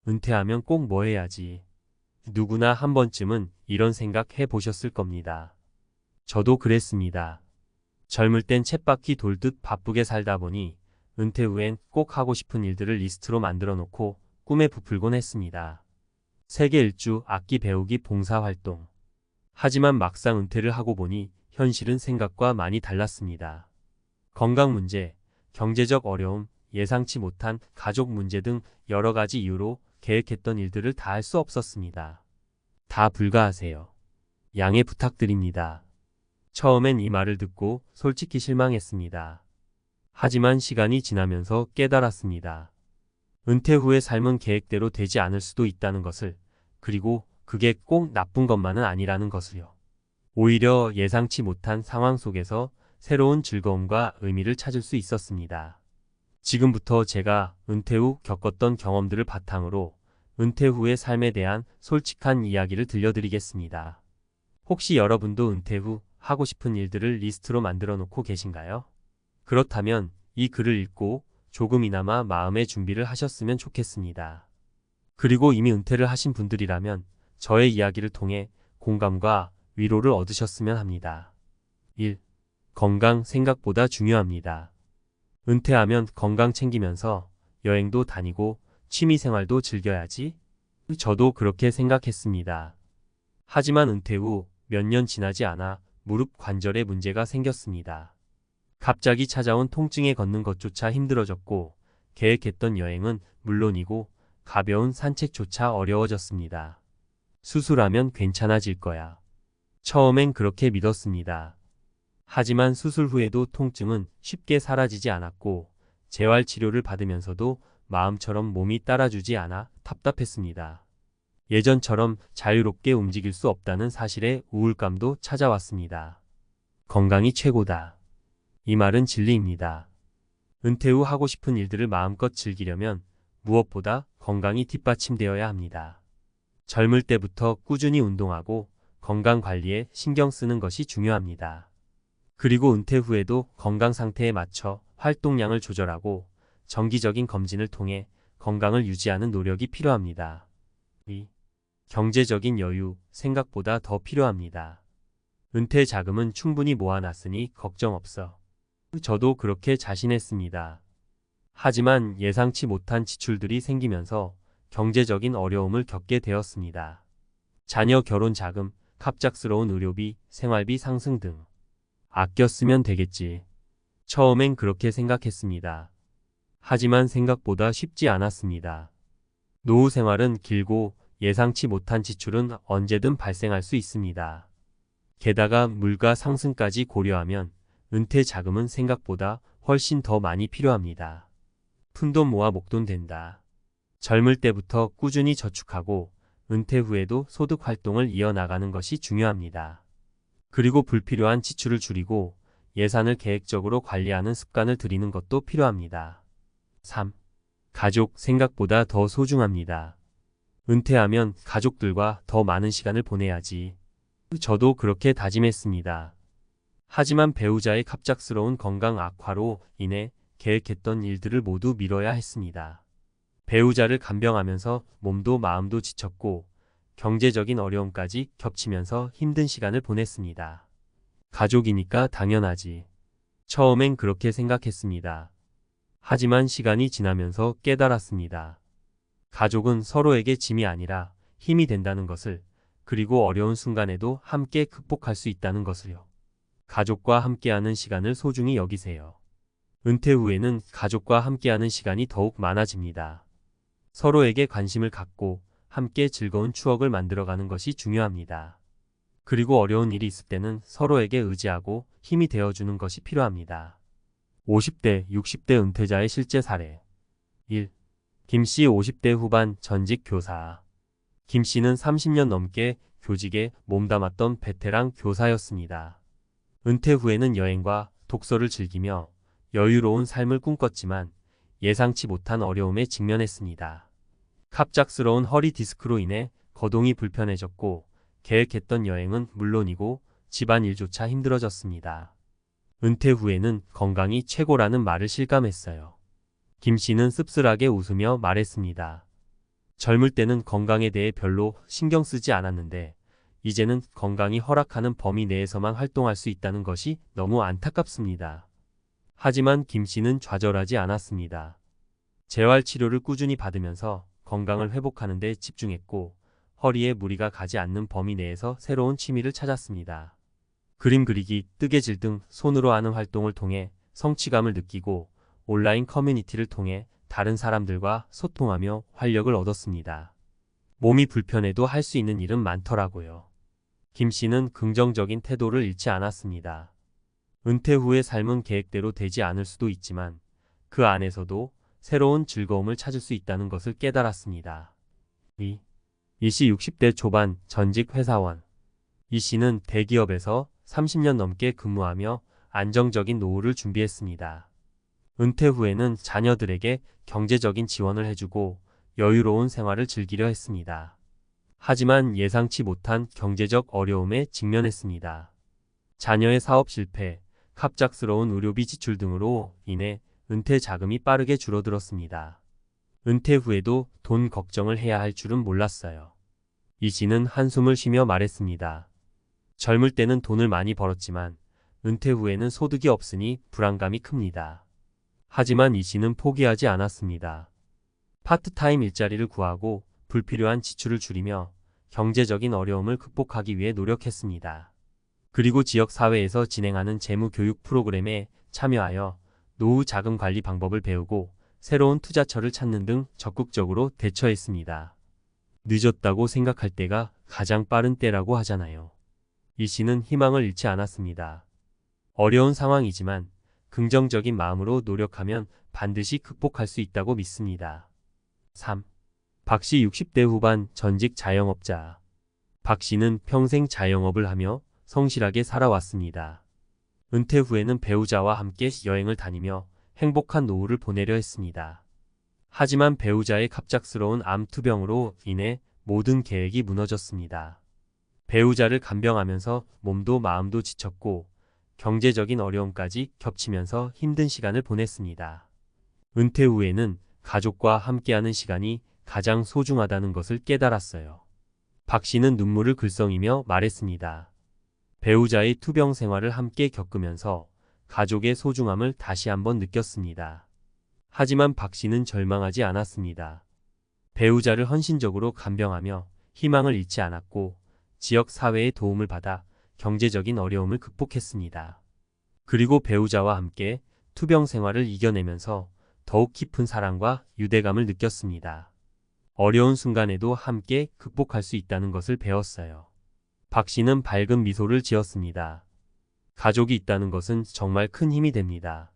은퇴하면 꼭 뭐 해야지. 누구나 한 번쯤은 이런 생각 해보셨을 겁니다. 저도 그랬습니다. 젊을 땐 쳇바퀴 돌듯 바쁘게 살다 보니 은퇴 후엔 꼭 하고 싶은 일들을 리스트로 만들어 놓고 꿈에 부풀곤 했습니다. 세계 일주, 악기 배우기, 봉사활동. 하지만 막상 은퇴를 하고 보니 현실은 생각과 많이 달랐습니다. 건강 문제, 경제적 어려움, 예상치 못한 가족 문제 등 여러 가지 이유로 계획했던 일들을 다 할 수 없었습니다. 다 불가하세요. 양해 부탁드립니다. 처음엔 이 말을 듣고 솔직히 실망했습니다. 하지만 시간이 지나면서 깨달았습니다. 은퇴 후의 삶은 계획대로 되지 않을 수도 있다는 것을, 그리고 그게 꼭 나쁜 것만은 아니라는 것을요. 오히려 예상치 못한 상황 속에서 새로운 즐거움과 의미를 찾을 수 있었습니다. 지금부터 제가 은퇴 후 겪었던 경험들을 바탕으로 은퇴 후의 삶에 대한 솔직한 이야기를 들려드리겠습니다. 혹시 여러분도 은퇴 후 하고 싶은 일들을 리스트로 만들어 놓고 계신가요? 그렇다면 이 글을 읽고 조금이나마 마음의 준비를 하셨으면 좋겠습니다. 그리고 이미 은퇴를 하신 분들이라면 저의 이야기를 통해 공감과 위로를 얻으셨으면 합니다. 1. 건강 생각보다 중요합니다. 은퇴하면 건강 챙기면서 여행도 다니고 취미생활도 즐겨야지. 저도 그렇게 생각했습니다. 하지만 은퇴 후 몇 년 지나지 않아 무릎 관절에 문제가 생겼습니다. 갑자기 찾아온 통증에 걷는 것조차 힘들어졌고 계획했던 여행은 물론이고 가벼운 산책조차 어려워졌습니다. 수술하면 괜찮아질 거야. 처음엔 그렇게 믿었습니다. 하지만 수술 후에도 통증은 쉽게 사라지지 않았고 재활치료를 받으면서도 마음처럼 몸이 따라주지 않아 답답했습니다. 예전처럼 자유롭게 움직일 수 없다는 사실에 우울감도 찾아왔습니다. 건강이 최고다. 이 말은 진리입니다. 은퇴 후 하고 싶은 일들을 마음껏 즐기려면 무엇보다 건강이 뒷받침되어야 합니다. 젊을 때부터 꾸준히 운동하고 건강 관리에 신경 쓰는 것이 중요합니다. 그리고 은퇴 후에도 건강 상태에 맞춰 활동량을 조절하고 정기적인 검진을 통해 건강을 유지하는 노력이 필요합니다. 2. 경제적인 여유, 생각보다 더 필요합니다. 은퇴 자금은 충분히 모아놨으니 걱정 없어. 저도 그렇게 자신했습니다. 하지만 예상치 못한 지출들이 생기면서 경제적인 어려움을 겪게 되었습니다. 자녀 결혼 자금, 갑작스러운 의료비, 생활비 상승 등. 아껴 쓰면 되겠지. 처음엔 그렇게 생각했습니다. 하지만 생각보다 쉽지 않았습니다. 노후 생활은 길고 예상치 못한 지출은 언제든 발생할 수 있습니다. 게다가 물가 상승까지 고려하면 은퇴 자금은 생각보다 훨씬 더 많이 필요합니다. 푼돈 모아 목돈 된다. 젊을 때부터 꾸준히 저축하고 은퇴 후에도 소득 활동을 이어나가는 것이 중요합니다. 그리고 불필요한 지출을 줄이고 예산을 계획적으로 관리하는 습관을 들이는 것도 필요합니다. 3. 가족 생각보다 더 소중합니다. 은퇴하면 가족들과 더 많은 시간을 보내야지. 저도 그렇게 다짐했습니다. 하지만 배우자의 갑작스러운 건강 악화로 인해 계획했던 일들을 모두 미뤄야 했습니다. 배우자를 간병하면서 몸도 마음도 지쳤고 경제적인 어려움까지 겹치면서 힘든 시간을 보냈습니다. 가족이니까 당연하지. 처음엔 그렇게 생각했습니다. 하지만 시간이 지나면서 깨달았습니다. 가족은 서로에게 짐이 아니라 힘이 된다는 것을, 그리고 어려운 순간에도 함께 극복할 수 있다는 것을요. 가족과 함께하는 시간을 소중히 여기세요. 은퇴 후에는 가족과 함께하는 시간이 더욱 많아집니다. 서로에게 관심을 갖고 함께 즐거운 추억을 만들어가는 것이 중요합니다. 그리고 어려운 일이 있을 때는 서로에게 의지하고 힘이 되어주는 것이 필요합니다. 50대, 60대 은퇴자의 실제 사례. 1. 김씨 50대 후반 전직 교사. 김씨는 30년 넘게 교직에 몸담았던 베테랑 교사였습니다. 은퇴 후에는 여행과 독서를 즐기며 여유로운 삶을 꿈꿨지만 예상치 못한 어려움에 직면했습니다. 갑작스러운 허리 디스크로 인해 거동이 불편해졌고 계획했던 여행은 물론이고 집안일조차 힘들어졌습니다. 은퇴 후에는 건강이 최고라는 말을 실감했어요. 김 씨는 씁쓸하게 웃으며 말했습니다. 젊을 때는 건강에 대해 별로 신경 쓰지 않았는데 이제는 건강이 허락하는 범위 내에서만 활동할 수 있다는 것이 너무 안타깝습니다. 하지만 김 씨는 좌절하지 않았습니다. 재활 치료를 꾸준히 받으면서 건강을 회복하는 데 집중했고 허리에 무리가 가지 않는 범위 내에서 새로운 취미를 찾았습니다. 그림 그리기, 뜨개질 등 손으로 하는 활동을 통해 성취감을 느끼고 온라인 커뮤니티를 통해 다른 사람들과 소통하며 활력을 얻었습니다. 몸이 불편해도 할 수 있는 일은 많더라고요. 김 씨는 긍정적인 태도를 잃지 않았습니다. 은퇴 후의 삶은 계획대로 되지 않을 수도 있지만 그 안에서도 새로운 즐거움을 찾을 수 있다는 것을 깨달았습니다. 이 씨 60대 초반 전직 회사원. 이 씨는 대기업에서 30년 넘게 근무하며 안정적인 노후를 준비했습니다. 은퇴 후에는 자녀들에게 경제적인 지원을 해주고 여유로운 생활을 즐기려 했습니다. 하지만 예상치 못한 경제적 어려움에 직면했습니다. 자녀의 사업 실패, 갑작스러운 의료비 지출 등으로 인해 은퇴 자금이 빠르게 줄어들었습니다. 은퇴 후에도 돈 걱정을 해야 할 줄은 몰랐어요. 이 씨는 한숨을 쉬며 말했습니다. 젊을 때는 돈을 많이 벌었지만 은퇴 후에는 소득이 없으니 불안감이 큽니다. 하지만 이 씨는 포기하지 않았습니다. 파트타임 일자리를 구하고 불필요한 지출을 줄이며 경제적인 어려움을 극복하기 위해 노력했습니다. 그리고 지역 사회에서 진행하는 재무 교육 프로그램에 참여하여 노후 자금 관리 방법을 배우고 새로운 투자처를 찾는 등 적극적으로 대처했습니다. 늦었다고 생각할 때가 가장 빠른 때라고 하잖아요. 이 씨는 희망을 잃지 않았습니다. 어려운 상황이지만 긍정적인 마음으로 노력하면 반드시 극복할 수 있다고 믿습니다. 3. 박 씨 60대 후반 전직 자영업자. 박 씨는 평생 자영업을 하며 성실하게 살아왔습니다. 은퇴 후에는 배우자와 함께 여행을 다니며 행복한 노후를 보내려 했습니다. 하지만 배우자의 갑작스러운 암투병으로 인해 모든 계획이 무너졌습니다. 배우자를 간병하면서 몸도 마음도 지쳤고 경제적인 어려움까지 겹치면서 힘든 시간을 보냈습니다. 은퇴 후에는 가족과 함께하는 시간이 가장 소중하다는 것을 깨달았어요. 박 씨는 눈물을 글썽이며 말했습니다. 배우자의 투병 생활을 함께 겪으면서 가족의 소중함을 다시 한번 느꼈습니다. 하지만 박 씨는 절망하지 않았습니다. 배우자를 헌신적으로 간병하며 희망을 잃지 않았고 지역 사회의 도움을 받아 경제적인 어려움을 극복했습니다. 그리고 배우자와 함께 투병 생활을 이겨내면서 더욱 깊은 사랑과 유대감을 느꼈습니다. 어려운 순간에도 함께 극복할 수 있다는 것을 배웠어요. 박 씨는 밝은 미소를 지었습니다. 가족이 있다는 것은 정말 큰 힘이 됩니다.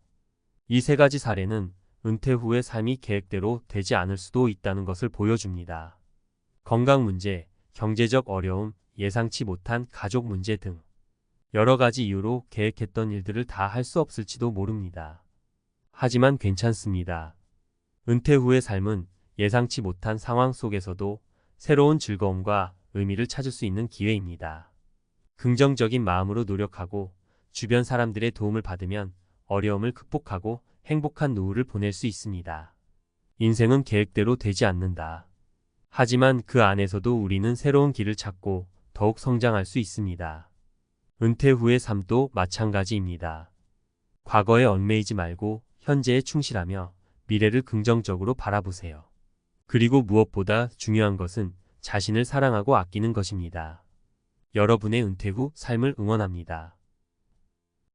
이 세 가지 사례는 은퇴 후의 삶이 계획대로 되지 않을 수도 있다는 것을 보여줍니다. 건강 문제, 경제적 어려움, 예상치 못한 가족 문제 등 여러 가지 이유로 계획했던 일들을 다 할 수 없을지도 모릅니다. 하지만 괜찮습니다. 은퇴 후의 삶은 예상치 못한 상황 속에서도 새로운 즐거움과 의미를 찾을 수 있는 기회입니다. 긍정적인 마음으로 노력하고 주변 사람들의 도움을 받으면 어려움을 극복하고 행복한 노후를 보낼 수 있습니다. 인생은 계획대로 되지 않는다. 하지만 그 안에서도 우리는 새로운 길을 찾고 더욱 성장할 수 있습니다. 은퇴 후의 삶도 마찬가지입니다. 과거에 얽매이지 말고 현재에 충실하며 미래를 긍정적으로 바라보세요. 그리고 무엇보다 중요한 것은 자신을 사랑하고 아끼는 것입니다. 여러분의 은퇴 후 삶을 응원합니다.